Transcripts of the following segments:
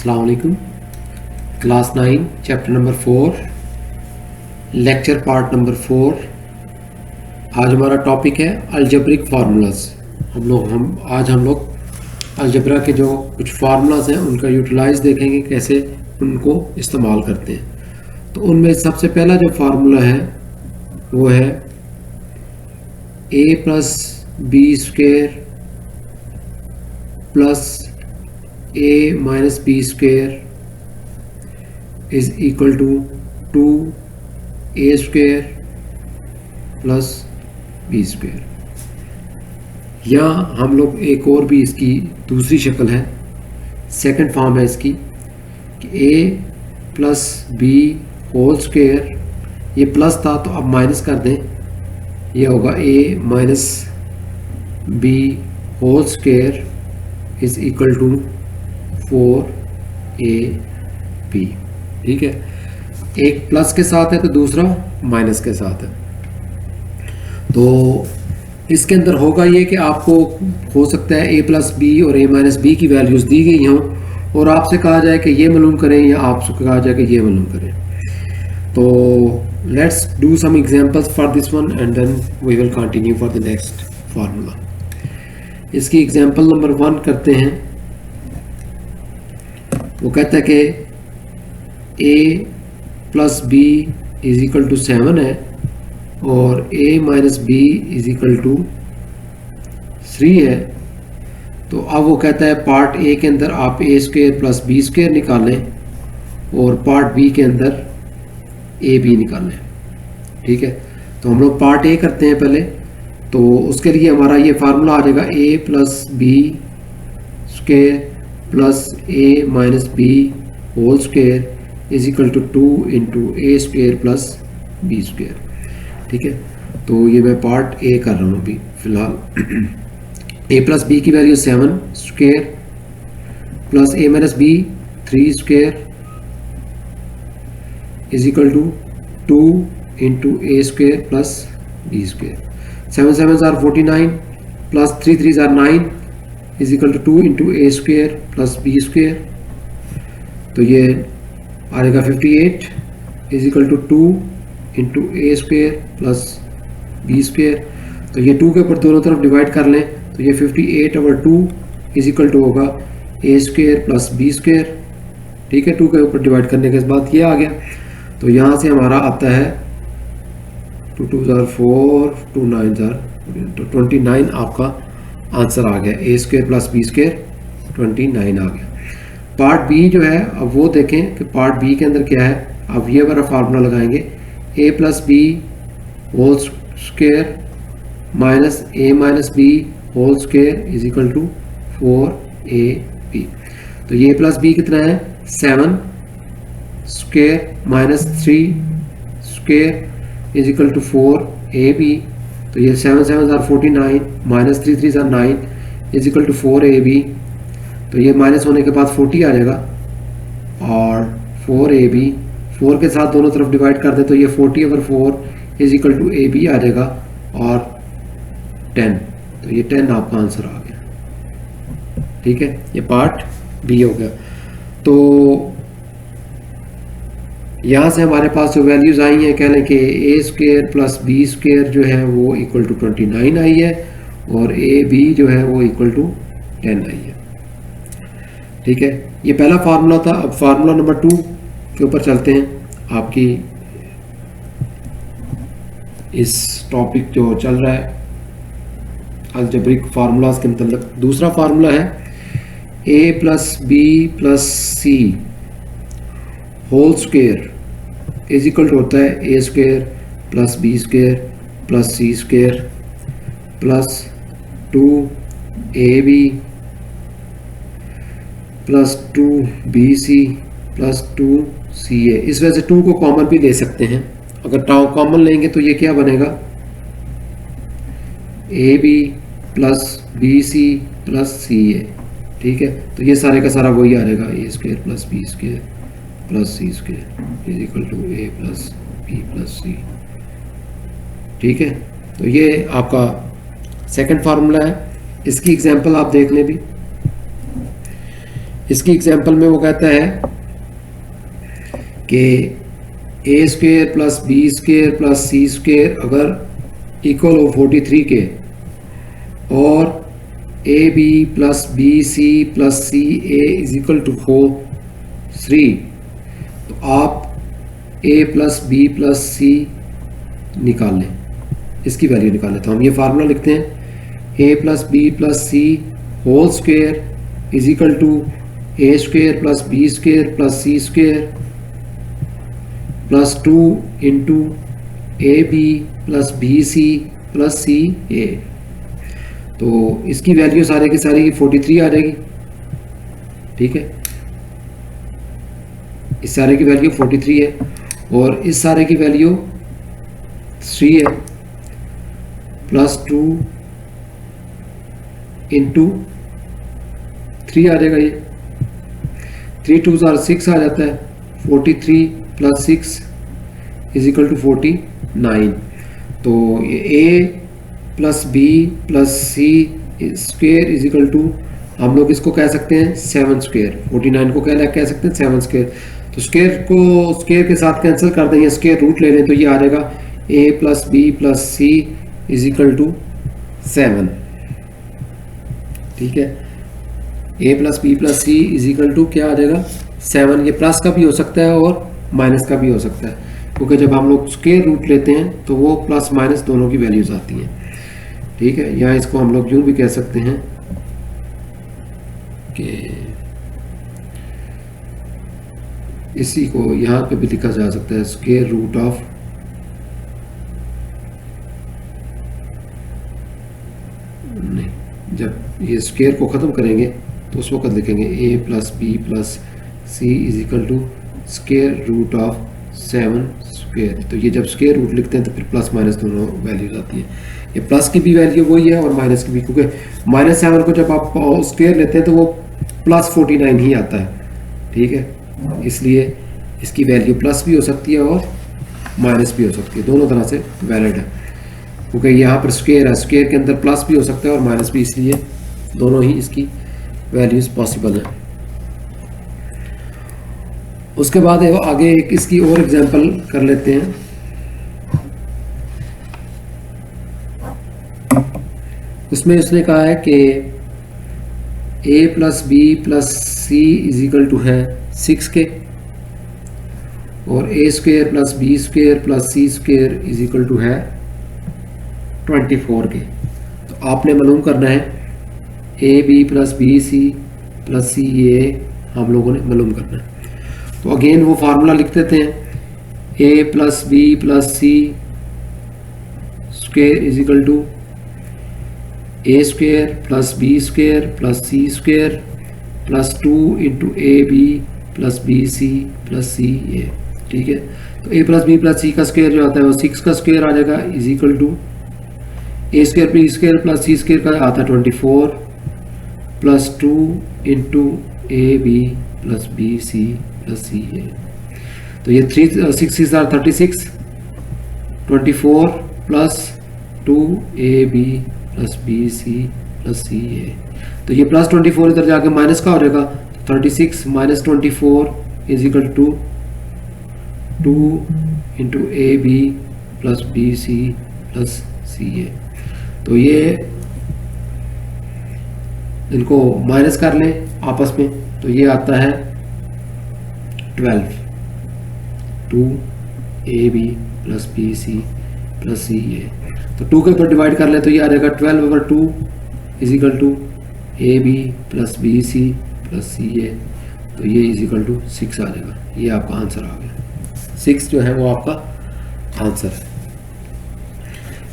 अस्सलाम वालेकुम। Class 9 chapter number 4 lecture part number 4। आज हमारा टॉपिक है अलजेब्रिक फार्मूलाज। आज हम लोग अलजेब्रा के जो कुछ फार्मूलाज हैं उनका यूटिलाइज देखेंगे, कैसे उनको इस्तेमाल करते हैं। तो उनमें सबसे पहला जो फार्मूला है वो है a plus B square plus a minus B square is equal to 2a square plus B square. यहाँ हम लोग एक और भी इसकी दूसरी शक्ल है, सेकंड फॉर्म है इसकी कि a plus B whole square, ये प्लस था तो अब माइनस कर दें, ये होगा a minus B whole square is equal to 4ab। ठीक है, एक प्लस के साथ है तो दूसरा माइनस के साथ है। तो इसके अंदर होगा ये कि आपको हो सकता है a प्लस बी और a माइनस बी की वैल्यूज़ दी गई हों और आपसे कहा जाए कि ये मालूम करें या आपसे कहा जाए कि ये मालूम करें। तो let's do some examples for this one and then we will continue for the next formula. इसकी एग्जांपल नंबर 1 करते हैं। वो कहता है कि a plus B is equal to 7 है और a minus B is equal to 3 है। तो अब वो कहता है पार्ट a के अंदर आप a square plus B square निकालें और पार्ट b के अंदर a b निकालें। ठीक है, तो हम लोग पार्ट a करते हैं पहले। तो उसके लिए हमारा ये फार्मूला आ जाएगा a plus B square plus a minus B whole square is equal to 2 into A square plus B square. ठीक है, तो ये मैं पार्ट ए कर रहा हूँ अभी फिलहाल। a प्लस बी की value 7 square plus a minus B 3 square is equal to 2 into A square plus B square. 7 7 are 49 plus 3 3 are 9 is equal to 2 into A square plus B square. तो ये आ जाएगा 58 is equal to 2 into A square plus B square. तो ये 2 के ऊपर दोनों तरफ डिवाइड कर लें तो ये 58/2 इज इक्वल टू होगा ए स्क्वेयर प्लस बी स्क्वेयर। ठीक है, 2 के ऊपर डिवाइड करने के बाद ये आ गया। तो यहाँ से हमारा आता है 2 2 आर 4 2 9 आर 29 आपका आंसर आ गया। A square plus B square 29 आ गया। पार्ट बी जो है अब वो देखें कि पार्ट बी के अंदर क्या है। अब ये वाला फार्मूला लगाएंगे a plus B whole square minus a minus B whole square is equal to 4ab। तो ये प्लस बी कितना है 7 square minus 3 square is equal to 4ab। तो ये 7 7 are 49 minus 3 3 are 9 is equal to 4ab। तो ये minus होने के बाद 40 आ जाएगा और 4ab 4 के साथ दोनों तरफ डिवाइड कर दे तो ये 40/4 इज इक्वल टू ab आ जाएगा और 10। तो ये 10 आपका आंसर आ गया। ठीक है, ये पार्ट बी हो गया। तो यहाँ से हमारे पास जो वैल्यूज आई हैं, कह लें कि A square plus B square जो है वो इक्वल टू 29 आई है और ए बी जो है वो इक्वल टू 10 आई है। ठीक है, ये पहला फार्मूला था। अब फार्मूला नंबर 2 के ऊपर चलते हैं। आपकी इस टॉपिक जो चल रहा है अलजेब्रिक फार्मूलाज के मतलब दूसरा फार्मूला है a plus B plus C whole square is equal to होता है A square plus B square plus C square plus 2ab plus 2bc plus 2ca। इस वजह से 2 को कॉमन भी ले सकते हैं। अगर कॉमन लेंगे तो ये क्या बनेगा ab plus bc plus ca। ठीक है, तो ये सारे का सारा वही आ जाएगा A square plus B square plus C square is equal to A plus B plus C. ठीक है, तो ये आपका सेकंड फार्मूला है। इसकी एग्जांपल आप देख लें भी। इसकी एग्जांपल में वो कहता है कि A square plus B square plus C square अगर इक्वल हो 43 के और A B plus B C plus C A is equal to 3, तो आप A plus B plus C निकाल लें, इसकी वैल्यू निकाल लें। तो हम ये फार्मूला लिखते हैं, A plus B plus C whole square is equal to A square plus B square plus C square plus 2 into A B plus B C plus C A. तो इसकी वैल्यू सारे की सारी 43 आ जाएगी, ठीक है। इस सारे की वैल्यू 43 है और इस सारे की वैल्यू 3 है, प्लस 2 इंटू 3 आ जाएगा। ये 3 2 6 आ जाता है, 43 प्लस 6 इज इक्वल टू 49। तो ये A plus B plus C square is equal to, हम लोग इसको कह सकते हैं 7 स्क्वेयर, 49 को कह सकते हैं 7 स्क्वेयर। तो स्क्वेयर को स्क्वेयर के साथ कैंसिल कर देंगे, स्क्वेयर रूट ले लें, तो ये आ जाएगा A plus B plus C is equal to 7, ठीक है। A plus B plus C is equal to क्या आ जाएगा 7। ये प्लस का भी हो सकता है और माइनस का भी हो सकता है, क्योंकि जब हम लोग स्क्वायर रूट लेते हैं तो वो प्लस माइनस दोनों की वैल्यूज आती हैं, ठीक है। या इसको हम लोग यूं भी कह सकते हैं कि इसी को यहाँ पे भी लिखा जा सकता है स्क्वायर रूट ऑफ नहीं, जब ये स्क्वायर को ख़त्म करेंगे तो उस वक्त लिखेंगे A plus B plus C is equal to square root of 7 square. तो ये जब स्क्वायर रूट लिखते हैं तो फिर प्लस माइनस दोनों वैल्यूज आती है। ये प्लस की भी वैल्यू वही है और माइनस की भी, क्योंकि -7 को जब आप स्क्वायर लेते हैं तो वो प्लस 49 ही आता है, ठीक है। इसलिए इसकी वैल्यू प्लस भी हो सकती है और माइनस भी हो सकती है, दोनों तरह से वैलिड है, क्योंकि यहाँ पर स्क्वायर है, स्क्वायर के अंदर प्लस भी हो सकता है और माइनस भी, इसलिए दोनों ही इसकी वैल्यूज पॉसिबल है। उसके बाद आगे एक इसकी और एग्जांपल कर लेते हैं। उसमें उसने कहा है कि a plus B plus C is equal to है 6 के और A square plus B square plus C square is equal to है 24 के। तो आपने मालूम करना है A B plus B C plus C A हम लोगों ने मालूम करना है। तो अगेन वो फार्मूला लिख देते हैं, A plus B plus C square is equal to A square plus B square plus C square plus 2 into A B plus B C plus C A, ठीक है। तो A plus B plus C का square जो आता है वो 6 का square आ जाएगा is equal to A square B square plus C square का आता है 24 plus 2 into A B plus B C plus C A. तो ये 6 are 36, 24 plus 2 A B plus B C plus C A. तो ये plus 24 इधर जाके minus का हो जाएगा, 36 minus 24 is equal to 2 into A B plus B C plus C A. तो ये इनको माइनस कर लें आपस में, तो ये आता है 12 2 A B plus B C plus C A. तो 2 के ऊपर डिवाइड कर ले तो ये आ जाएगा 12/2 is equal to A B plus B C plus C A. तो ये इज इक्वल टू 6 आ जाएगा। ये आपका आंसर आ गया, 6 जो है वो आपका आंसर है।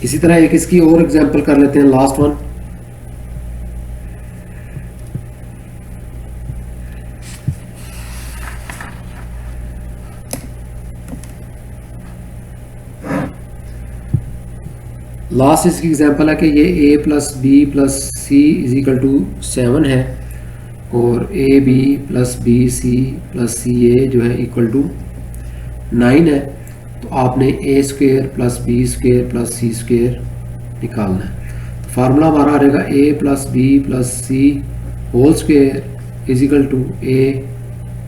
इसी तरह एक इसकी और एग्जांपल कर लेते हैं, लास्ट वन। लास्ट इसकी एग्जांपल है कि ये a plus B plus C is equal to 7 है और A B plus B C plus C A जो है इक्वल टू 9 है। तो आपने A square plus B square plus C square निकालना है। तो फार्मूला हमारा आ जाएगा A plus B plus C whole square is equal to A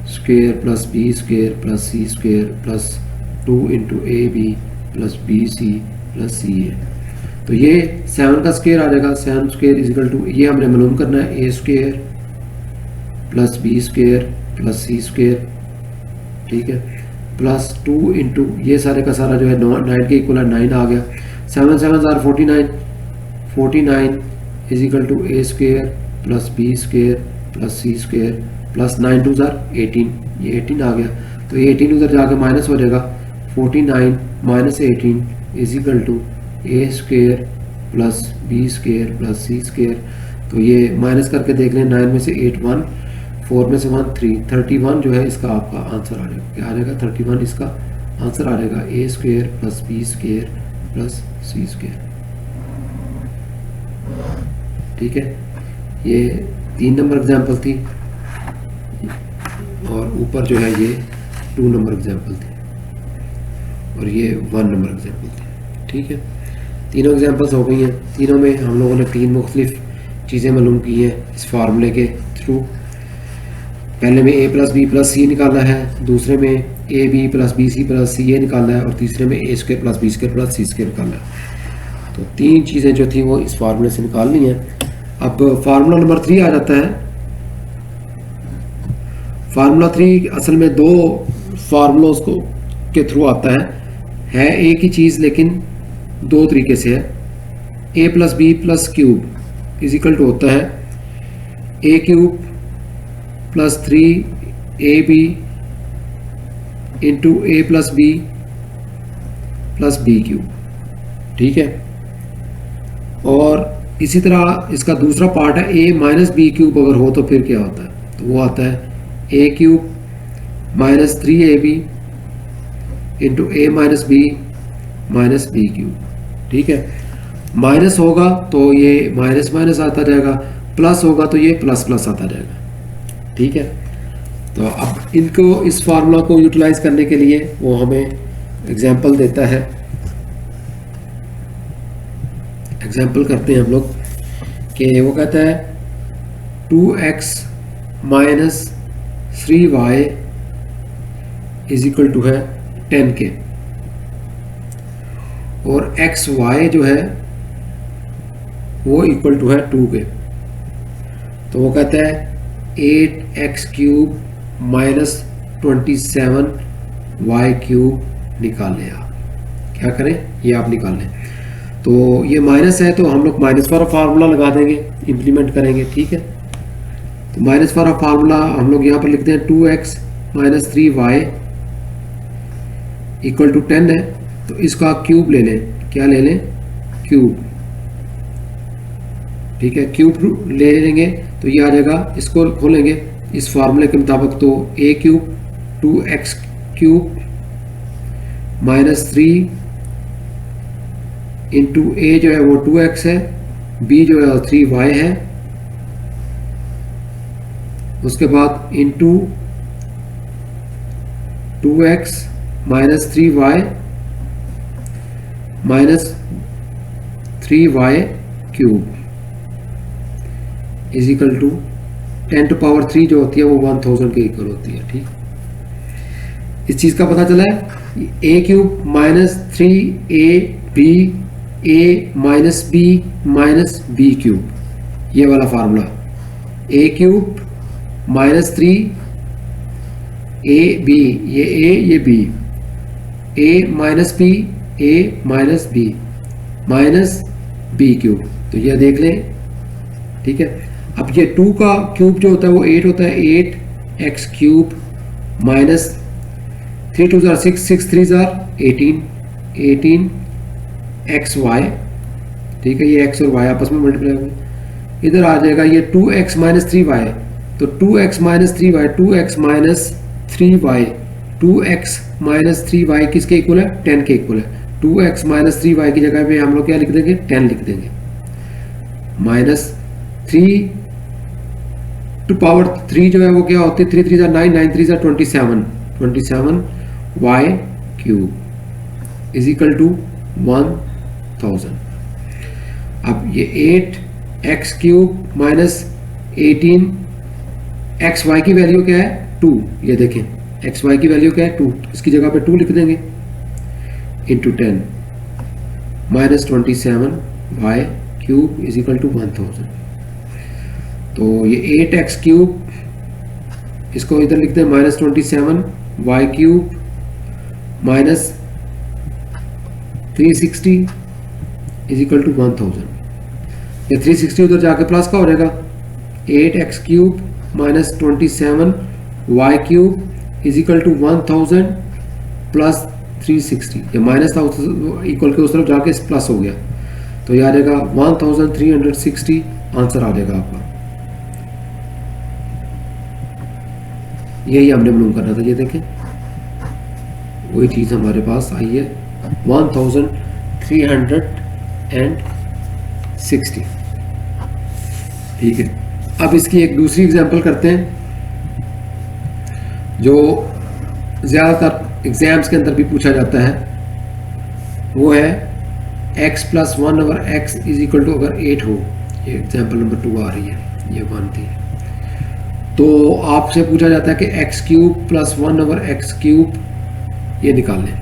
square plus B square plus C square plus 2 into A B plus B C plus C A. तो ये 7 का square आ जाएगा, 7 स्क्वेयर इज इक्वल टू, ये हमने मालूम करना है, A square plus B square plus C square, ठीक है, प्लस 2 इंटू ये सारे का सारा जो है 9 के इक्वल है, 9 आ गया, 7 7 are 49, 49 is equal to A square plus B square plus C square plus 9 2 are 18, ये 18 आ गया। तो ये 18 उधर जाके माइनस हो जाएगा, 49 minus 18 is equal to A square plus B square plus C square. तो ये माइनस करके देख लें, 9 में से 8 1, 4 में से 1 3, 31 जो है इसका आपका आंसर आ जाएगा। क्या आ जाएगा? 31 इसका आंसर आ जाएगा, A square plus B square plus C square. ठीक है, ये 3 नंबर एग्जाम्पल थी और ऊपर जो है ये 2 नंबर एग्जाम्पल थी और ये 1 नंबर एग्जाम्पल थी। ठीक है, तीनों एग्जाम्पल्स हो गई हैं। तीनों में हम लोगों ने 3 मुख्तलिफ चीज़ें मालूम की हैं इस फार्मूले के थ्रू। पहले में a plus B plus C निकाला है, दूसरे में A B plus B C plus C A निकाला है और तीसरे में A square plus B square plus C square निकाला है। तो 3 चीज़ें जो थी वो इस फार्मूले से निकालनी है। अब फार्मूला नंबर 3 आ जाता है। फार्मूला 3 असल में 2 फार्मूलों को के थ्रू आता है एक ही चीज़ लेकिन 2 तरीके से है। A plus B plus cube is equal to होता है A cube plus 3 A B into A plus B plus B cube. ठीक है, और इसी तरह इसका दूसरा पार्ट है ए माइनस बी क्यूब अगर हो तो फिर क्या होता है, तो वो आता है A cube minus 3 A B into A minus B cube. ठीक है, माइनस होगा तो ये माइनस माइनस आता जाएगा, प्लस होगा तो ये प्लस प्लस आता जाएगा। ठीक है, तो अब इनको इस फार्मूला को यूटिलाइज करने के लिए वो हमें एग्जाम्पल देता है। एग्जाम्पल करते हैं हम लोग कि वो कहता है 2x minus 3y is equal to है 10 के और xy जो है वो इक्वल टू है 2 के। तो वो कहता है 8x cube minus 27y cube निकालें। आप क्या करें, ये आप निकाल लें। तो ये माइनस है तो हम लोग माइनस फॉर फार्मूला लगा देंगे, इंप्लीमेंट करेंगे। ठीक है, तो माइनस फॉर फार्मूला हम लोग यहाँ पर लिखते हैं 2x minus 3y equal to 10 है, तो इसका क्यूब ले लें। क्या ले लें? क्यूब। ठीक है, क्यूब ले लेंगे तो ये आ जाएगा, इसको खोलेंगे इस फार्मूले के मुताबिक, तो a cube 2x cube minus 3 into A जो है वो 2x है, b जो है 3y है, उसके बाद into 2x minus 3y minus 3y cube is equal to 10 to power 3 जो होती है वो 1000 के इक्वल होती है। ठीक, इस चीज़ का पता चला है A cube minus 3 A B A minus B cube, ये वाला formula A cube minus 3 A B, ये B, A minus B cube. तो ये देख लें। ठीक है, अब ये 2 का क्यूब जो होता है वो 8 होता है, 8x cube minus 3 2 jar 6 6 3 jar 18 xy। ठीक है, ये x और y आपस में मल्टीप्लाई होंगे, इधर आ जाएगा ये 2x माइनस 3y। तो 2x minus 3y 2x minus 3y 2x minus 3y किसके इक्वल है? 10 के इक्वल है। 2x माइनस 3y की जगह पे हम लोग क्या लिख देंगे? 10 लिख देंगे। माइनस 3 टू पावर 3 जो है वो क्या होती है? 3 3 9 9 3 27 y cube is equal to 1000। अब ये 8x cube minus 18 X Y की वैल्यू क्या है 2, ये देखें एक्स वाई की वैल्यू क्या है 2, इसकी जगह पे 2 लिख देंगे into 10 minus 27 Y cube is equal to 1000। तो ये 8x क्यूब, इसको इधर लिखते हैं minus 27 Y cube minus 360 is equal to 1000। ये 360 उधर जाके प्लस का हो जाएगा, 8x cube minus 27 Y cube is equal to 1000 plus 360, ये माइनस था इक्वल के उस तरफ जाके प्लस हो गया, तो ये आ जाएगा 1360 आंसर आ जाएगा आपका। यही हमने मालूम करना था। ये देखें वही चीज़ हमारे पास आई है 1360। ठीक है, अब इसकी एक दूसरी एग्जांपल करते हैं जो ज़्यादातर एग्जाम्स के अंदर भी पूछा जाता है, वो है x plus 1 over X is equal to अगर 8 हो। ये एग्जांपल नंबर 2 आ रही है, ये 1 थी। तो आपसे पूछा जाता है कि x cube plus 1 over X cube ये निकाल लें।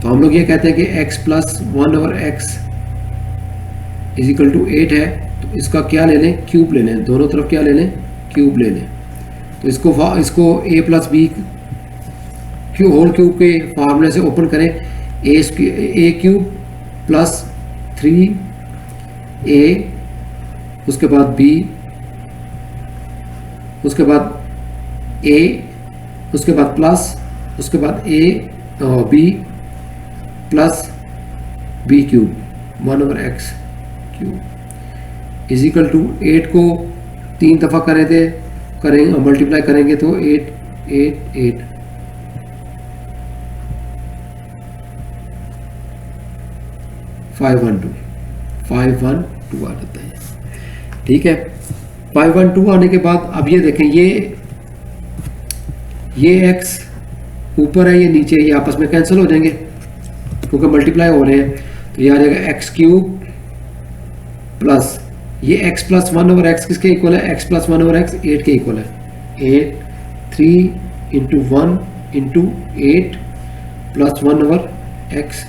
तो हम लोग ये कहते हैं कि x plus 1 over X is equal to 8 है, तो इसका क्या ले लें, क्यूब ले लें, दोनों तरफ क्या ले लें, क्यूब ले लें। तो इसको a plus B whole cube के फार्मूले से ओपन करें, ए क्यूब प्लस 3a, उसके बाद b, उसके बाद a, उसके बाद प्लस, उसके बाद a b plus b cube 1 over X cube is equal to 8 को 3 दफ़ा करेंगे मल्टीप्लाई करेंगे तो 8 8 8 512 आ जाता है। ठीक है, 512 आने के बाद अब ये देखें, ये x ऊपर है, ये नीचे है, ये आपस में कैंसिल हो जाएंगे क्योंकि मल्टीप्लाई हो रहे हैं। तो ये आ जाएगा एक्स क्यूब प्लस ये x प्लस 1 ओवर एक्स किसके इक्वल है, x प्लस 1 ओवर एक्स 8 के इक्वल है। 8 3 into 1 into 8 plus 1 over X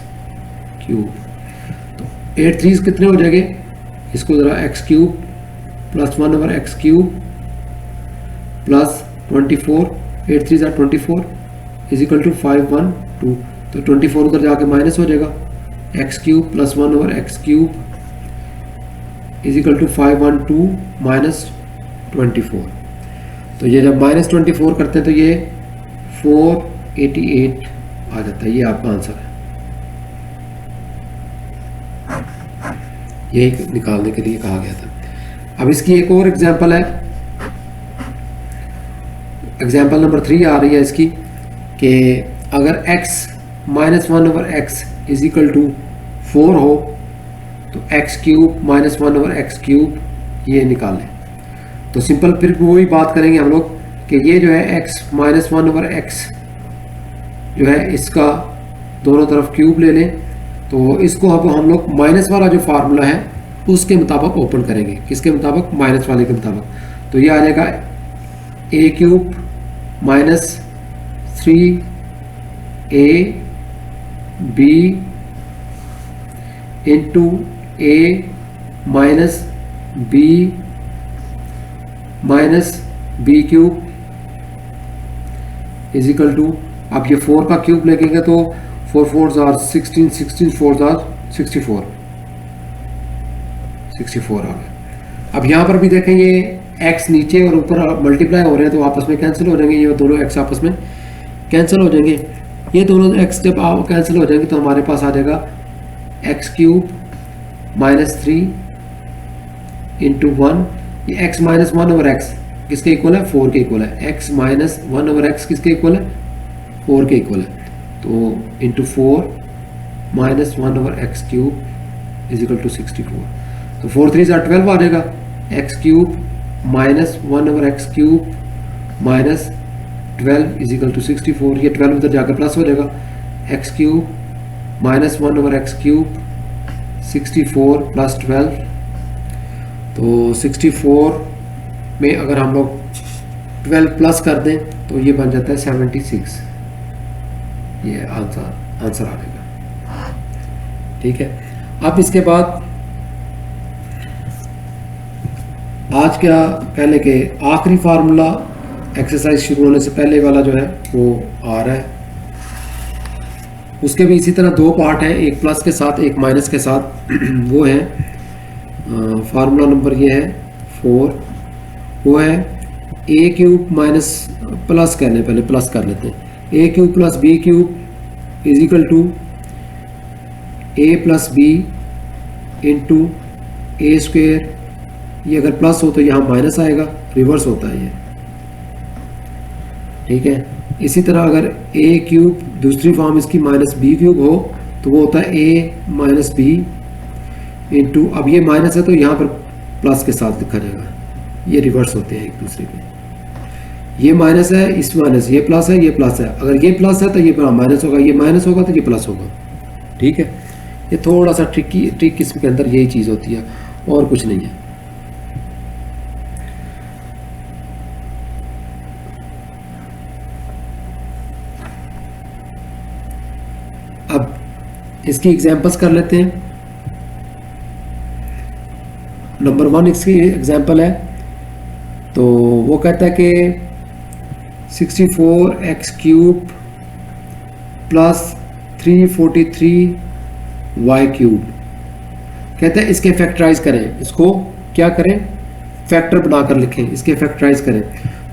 cube. 8 3 कितने हो जाएंगे, इसको ज़रा x cube plus 1 over X cube plus 24, 8 3 ज़ा 24 इज इक्वल टू 512। तो 24 उधर जाके माइनस हो जाएगा, X cube plus 1 over X cube is equal to 512 minus 24। तो ये जब माइनस 24 करते हैं तो ये 488 आ जाता है, ये आपका आंसर है। यही निकालने के लिए कहा गया था। अब इसकी एक और एग्जांपल है, एग्जांपल नंबर 3 आ रही है इसकी कि अगर x minus 1 over X is equal to 4 हो तो X cube minus 1 over X cube ये निकालें। तो सिंपल फिर वही बात करेंगे हम लोग कि ये जो है x माइनस 1 ओवर एक्स जो है इसका दोनों तरफ क्यूब ले लें। तो इसको अब हम लोग माइनस वाला जो फार्मूला है उसके मुताबिक ओपन करेंगे, किसके मुताबिक, माइनस वाले के मुताबिक। तो ये आ जाएगा a cube minus 3a b into a minus b cube is equal to, आप ये 4 का क्यूब लगेगा तो 4 4s are 16, 16 4s are 64 आ गया। अब यहाँ पर भी देखें ये x नीचे और ऊपर मल्टीप्लाई हो रहे हैं तो आपस में कैंसिल हो जाएंगे, ये दोनों x आपस में कैंसिल हो जाएंगे। ये दोनों x जब कैंसिल हो जाएंगे तो हमारे पास आ जाएगा एक्स क्यूब माइनस 3 इंटू 1, ये x माइनस 1 ओवर एक्स किसके इक्वल है, 4 के इक्वल है। x माइनस 1 ओवर एक्स किसके इक्वल है, 4 के इक्वल है। तो into 4 minus 1 over X cube is equal to 64। तो 4 3 ज़ा 12 आ जाएगा, X cube minus 1 over X cube minus 12 is equal to 64। ये 12 उधर जाकर प्लस हो जाएगा, X cube minus 1 over X cube 64 plus 12। तो 64 में अगर हम लोग 12 प्लस कर दें तो ये बन जाता है 76। ये आंसर आ जाएगा। ठीक है, अब इसके बाद आज क्या कहने के आखिरी फार्मूला एक्सरसाइज शुरू होने से पहले वाला जो है वो आ रहा है। उसके भी इसी तरह दो पार्ट हैं, एक प्लस के साथ एक माइनस के साथ। वो है फार्मूला नंबर ये है 4, वो है ए क्यूब माइनस प्लस करने, पहले प्लस कर लेते हैं। A cube plus B cube is equal to A plus B into A square. ये अगर प्लस हो तो यहाँ माइनस आएगा, रिवर्स होता है ये। ठीक है, इसी तरह अगर ए क्यूब दूसरी फॉर्म इसकी माइनस बी क्यूब हो तो वो होता है ए माइनस बी इंटू, अब ये माइनस है तो यहाँ पर प्लस के साथ लिखा जाएगा, ये रिवर्स होते हैं एक दूसरे के। ये माइनस है, इस माइनस, ये प्लस है, ये प्लस है। अगर ये प्लस है तो ये माइनस होगा, ये माइनस होगा तो ये प्लस होगा। ठीक है, ये थोड़ा सा ट्रिक इसके अंदर यही चीज़ होती है और कुछ नहीं है। अब इसकी एग्जांपल्स कर लेते हैं। नंबर 1 इसकी एग्जांपल है, तो वो कहता है कि 64x cube plus 343y cube. कहते हैं इसके फैक्टराइज करें, इसको क्या करें, फैक्टर बनाकर लिखें, इसके फैक्टराइज करें।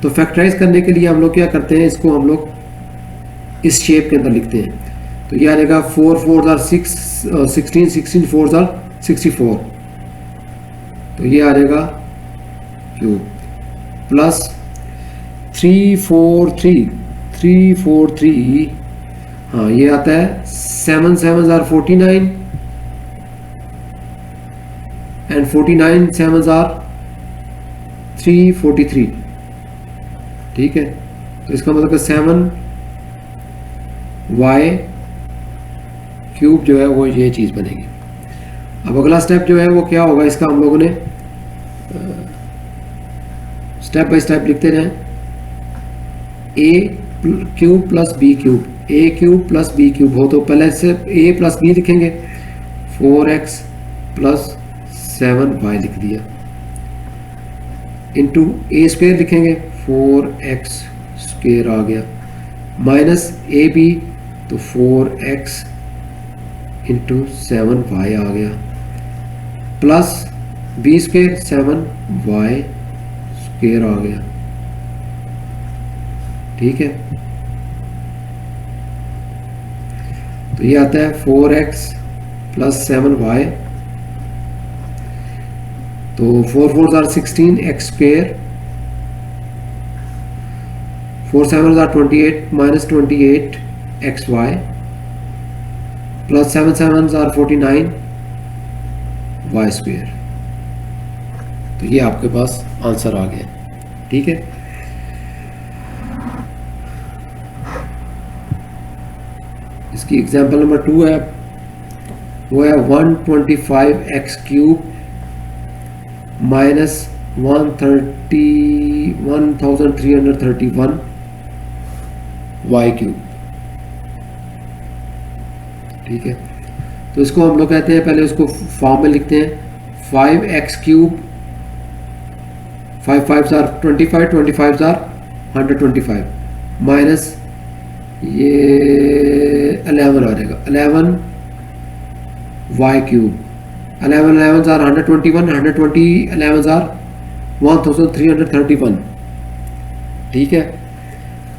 तो फैक्टराइज करने के लिए हम लोग क्या करते हैं, इसको हम लोग इस शेप के अंदर लिखते हैं। तो ये आ जाएगा 4 4s are 6, 16 16 4s are 64। तो ये आ जाएगा क्यूब प्लस 343, हाँ ये आता है 7 7s are 49 and 49 7s are 343। ठीक है, तो इसका मतलब है 7y क्यूब जो है वो ये चीज़ बनेगी। अब अगला स्टेप जो है वो क्या होगा, इसका हम लोगों ने स्टेप बाय स्टेप लिखते रहें। ए क्यूब प्लस बी क्यूब, ए क्यूब प्लस बी क्यूब हो तो पहले से ए प्लस बी लिखेंगे, 4x प्लस 7y लिख दिया, इंटू ए स्क्वेयर लिखेंगे, 4x स्क्वेयर आ गया, माइनस ए बी तो 4x इंटू 7y आ गया, plus B square 7y square आ गया। ठीक है, तो ये आता है 4x प्लस 7y, तो 4 4s are 16 x square, 4 7s are 28 minus 28 xy, plus 7 7s are 49 y square. तो ये आपके पास आंसर आ गया। ठीक है, इसकी एग्जांपल नंबर 2 है, वो है 125x cube minus 1331 y cube. ठीक है, तो इसको हम लोग कहते हैं, पहले उसको फॉर्म में लिखते हैं, 5x cube, 5 5s are 25, 25s are 125, minus ये 11 आ जाएगा, 11 y cube, 11 11s are 121, 120 11s are 1331। ठीक है,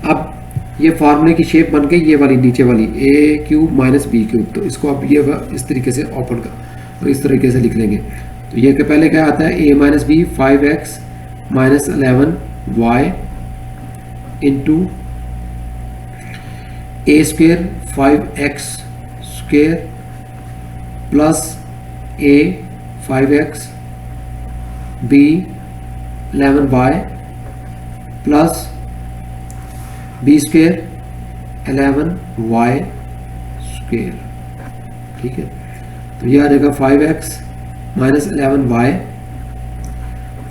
अब ये फार्मूले की शेप बन गई, ये वाली नीचे वाली ए क्यूब माइनस बी क्यूब। तो इसको आप ये इस तरीके से ओपन कर और इस तरीके से लिख लेंगे। तो ये के पहले क्या आता है, A minus B 5x minus 11y into A square 5x square plus A 5x B 11y plus B square 11y square. ठीक है, तो ये आ जाएगा 5x minus 11y,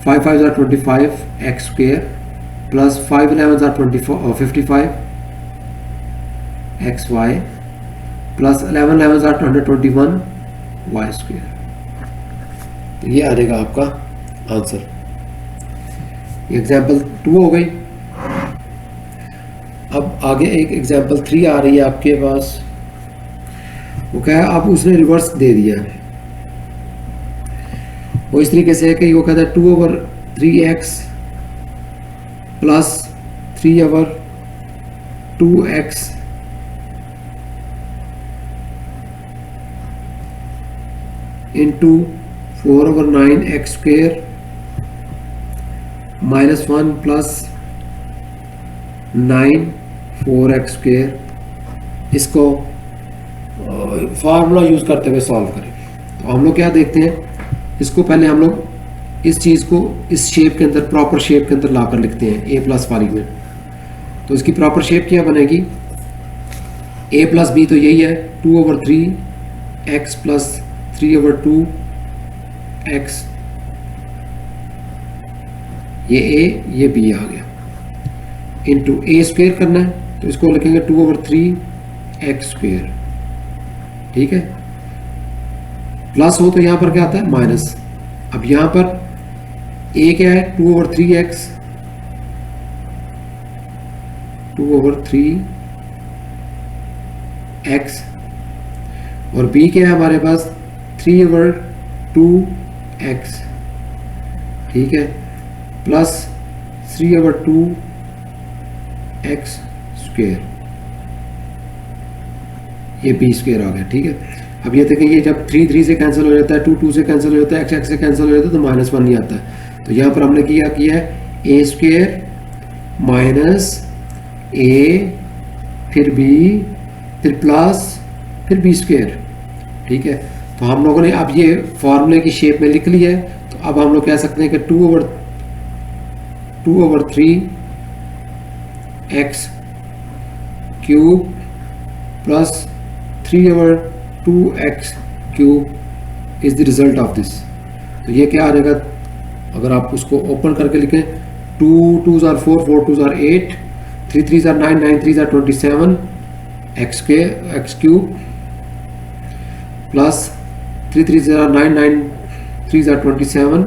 5 5s are 25 x square plus 5 11 are 55 X Y plus 11 11 are 121 Y square. तो ये आ जाएगा आपका आंसर। एग्जाम्पल 2 हो गई। अब आगे एक एग्जाम्पल 3 आ रही है आपके पास। वो क्या है, अब उसने रिवर्स दे दिया है। वो इस तरीके से है कि वो कहता है 2/3x plus 3/2x into 4/9x square -1 plus 9 4x square. इसको फार्मूला यूज करते हुए सॉल्व करेंगे। तो हम लोग क्या देखते हैं, इसको पहले हम लोग इस चीज़ को इस शेप के अंदर, प्रॉपर शेप के अंदर लाकर लिखते हैं a प्लस वाली में। तो इसकी प्रॉपर शेप क्या बनेगी, a प्लस बी तो यही है 2/3x प्लस 3/2x, ये a ये b आ गया, इंटू a स्क्वेयर करना है तो इसको लिखेंगे 2/3x स्क्वेयर। ठीक है, प्लस हो तो यहां पर क्या आता है माइनस। अब यहां पर a क्या है 2/3x, 2/3x, और b क्या है हमारे पास 3/2x। ठीक है, प्लस 3/2x स्क्वेयर, ये b स्क्वेयर आ गया। ठीक है, अब ये देखें, ये जब 3 3 से कैंसिल हो जाता है, 2 2 से कैंसिल हो जाता है, x x से कैंसिल हो जाता है, तो -1 नहीं आता है। तो यहाँ पर हमने किया है a स्क्वेयर माइनस a फिर b फिर प्लस फिर b स्क्वेयर। ठीक है, तो हम लोगों ने अब ये फॉर्मूले की शेप में लिख लिया है। तो अब हम लोग कह सकते हैं कि 2/3x cube plus 3/2x cube is the result of this. तो ये क्या आ जाएगा, अगर आप उसको ओपन करके लिखें, 2 2s are 4 4 2s are 8 3 3s are 9 9 3s are 27 x cube plus 3 3s are 9 9 3s are 27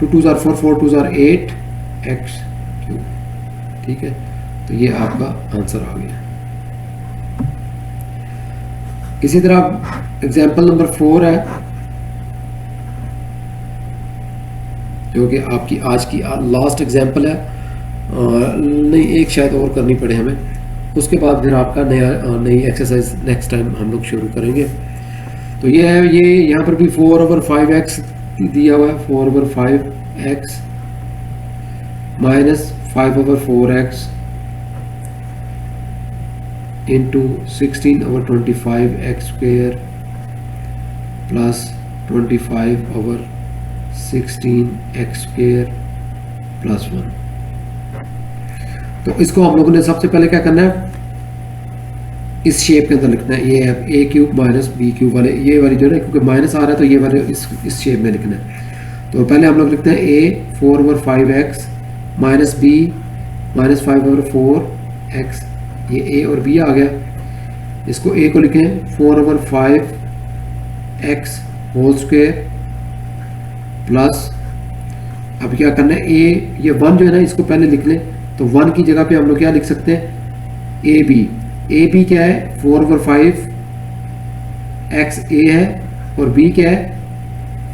2 2s are 4 4 2s are 8 x cube. ठीक है, तो ये आपका आंसर आ गया। इसी तरह एग्जाम्पल नंबर 4 है, जो कि आपकी आज की लास्ट एग्जाम्पल है। नहीं, एक शायद और करनी पड़े हमें, उसके बाद फिर आपका नई एक्सरसाइज नेक्स्ट टाइम हम लोग शुरू करेंगे। तो ये है, ये यहाँ पर भी 4/5x दिया हुआ है, 4/5x minus 5/4x into 16/25x square plus 25/16x square plus 1। तो इसको हम लोगों ने सबसे पहले क्या करना है, इस शेप के अंदर लिखना है। ये है a cube minus b cube वाले, ये वाली जो है, क्योंकि माइनस आ रहा है तो ये वाले इस शेप में लिखना है। तो पहले हम लोग लिखते हैं a 4/5x minus b minus 5/4x, ये a और b आ गया। इसको a को लिखें 4/5x होल स्क्वेयर प्लस, अब क्या करना है, a ये 1 जो है ना, इसको पहले लिख लें। तो 1 की जगह पे हम लोग क्या लिख सकते हैं, a b क्या है 4/5x a है, और b क्या है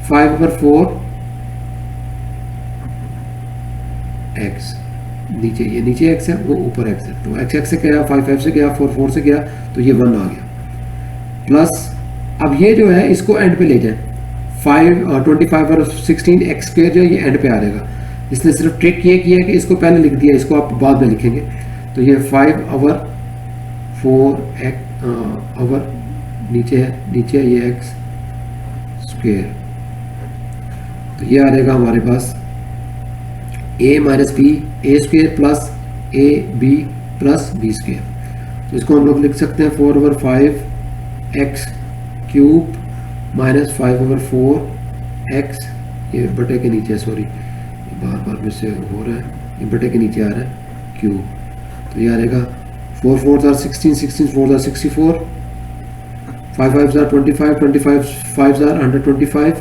5/4x। नीचे, ये नीचे x है, वो ऊपर x है, तो x से गया, 5 से गया, 4 से गया, तो ये 1 आ गया। प्लस अब ये जो है इसको एंड पे ले जाए, 25/16x स्क्वायर जो है ये एंड पे आ जाएगा। इसने सिर्फ ट्रिक ये किया है कि इसको पहले लिख दिया, इसको आप बाद में लिखेंगे। तो ये 5/4x ओवर नीचे है ये x स्क्वायर। तो ये आ जाएगा हमारे पास a minus B A square plus A B plus B square. तो इसको हम लोग लिख सकते हैं 4/5x क्यूब माइनस 5/4x, ये बटे के नीचे, सॉरी बार बार में से हो रहा है, ये बटे के नीचे आ रहा है क्यूब, तो ये आ जाएगा 4 4 are 16, 16 4 are 64, 5 5 are 25, 25 5 are 125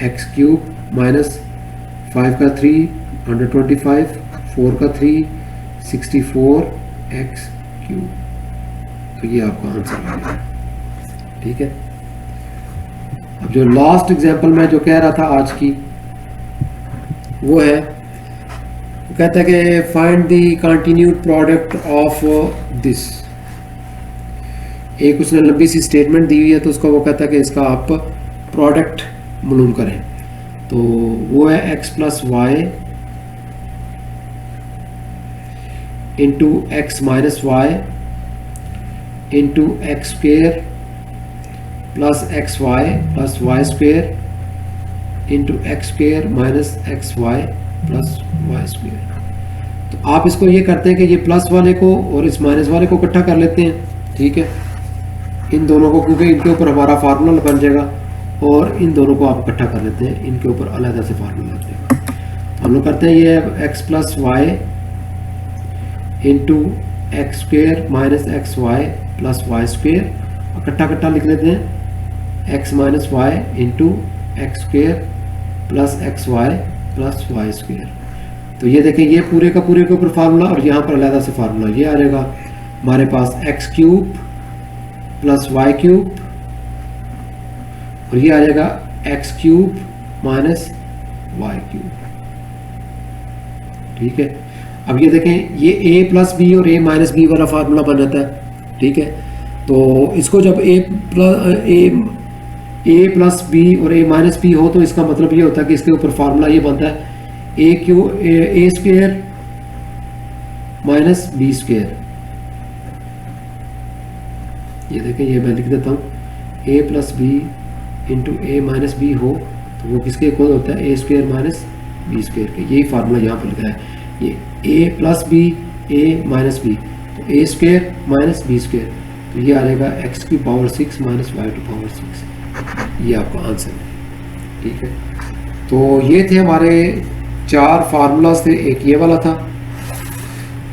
x cube minus 5 का 3 125, 4 का 3 64 x क्यूब। तो ये आपका आंसर आ गया। ठीक है, अब जो लास्ट एग्जांपल मैं जो कह रहा था आज की वो है, वो कहता है कि find the continued product of this. एक उसने लंबी सी स्टेटमेंट दी हुई है, तो उसका वो कहता है कि इसका आप प्रोडक्ट मालूम करें। तो वो है x plus Y into X minus Y into X square plus X Y plus Y square into X square minus X Y plus Y square. तो आप इसको ये करते हैं कि ये प्लस वाले को और इस माइनस वाले को इकट्ठा कर लेते हैं। ठीक है, इन दोनों को, क्योंकि इनके ऊपर हमारा फार्मूला बन जाएगा, और इन दोनों को आप इकट्ठा कर लेते हैं, इनके ऊपर अलग से फार्मूला लग जाएगा। तो हम लोग करते हैं ये X plus Y into X square minus X Y plus Y square, इकट्ठा इकट्ठा लिख लेते हैं, X minus Y into X square plus X Y plus Y square. तो ये देखें, ये पूरे का पूरे के ऊपर फार्मूला और यहाँ पर अलग से फार्मूला, ये आ जाएगा हमारे पास X cube plus Y cube, और ये आ जाएगा X cube minus Y cube. ठीक है, अब ये देखें, ये a प्लस बी और a माइनस बी वाला फार्मूला बन जाता है। ठीक है, तो इसको जब a प्लस बी और a माइनस बी हो, तो इसका मतलब ये होता है कि इसके ऊपर फार्मूला ये बनता है a square minus B square. ये देखें, ये मैं लिख देता हूँ, a plus B into A minus B हो तो वो किसके इक्वल होता है, A square minus B square के। यही फार्मूला यहाँ पर लिखा है, ये a plus B A minus B, तो A square minus B square, तो ये आ जाएगा एक्स की power 6 minus Y to power 6। ये आपका आंसर है। ठीक है, तो ये थे हमारे 4 फार्मूलाज थे, एक ये वाला था,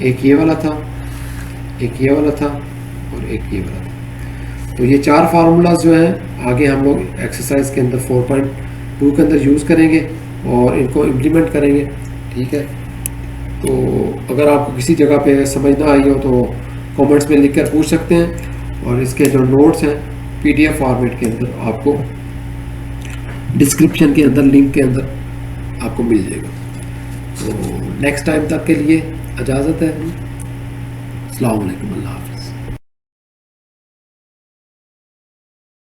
एक ये वाला था, एक ये वाला था और एक ये वाला था। तो ये 4 फार्मूलाज जो हैं आगे हम लोग एक्सरसाइज के अंदर 4.2 के अंदर यूज़ करेंगे और इनको इम्प्लीमेंट करेंगे। ठीक है, तो अगर आपको किसी जगह पे समझ ना आई हो तो कमेंट्स में लिखकर पूछ सकते हैं, और इसके जो नोट्स हैं PDF फॉर्मेट के अंदर आपको डिस्क्रिप्शन के अंदर लिंक के अंदर आपको मिल जाएगा। तो नेक्स्ट टाइम तक के लिए इजाज़त है। अस्सलाम वालेकुम, अल्लाह हाफ़िज़।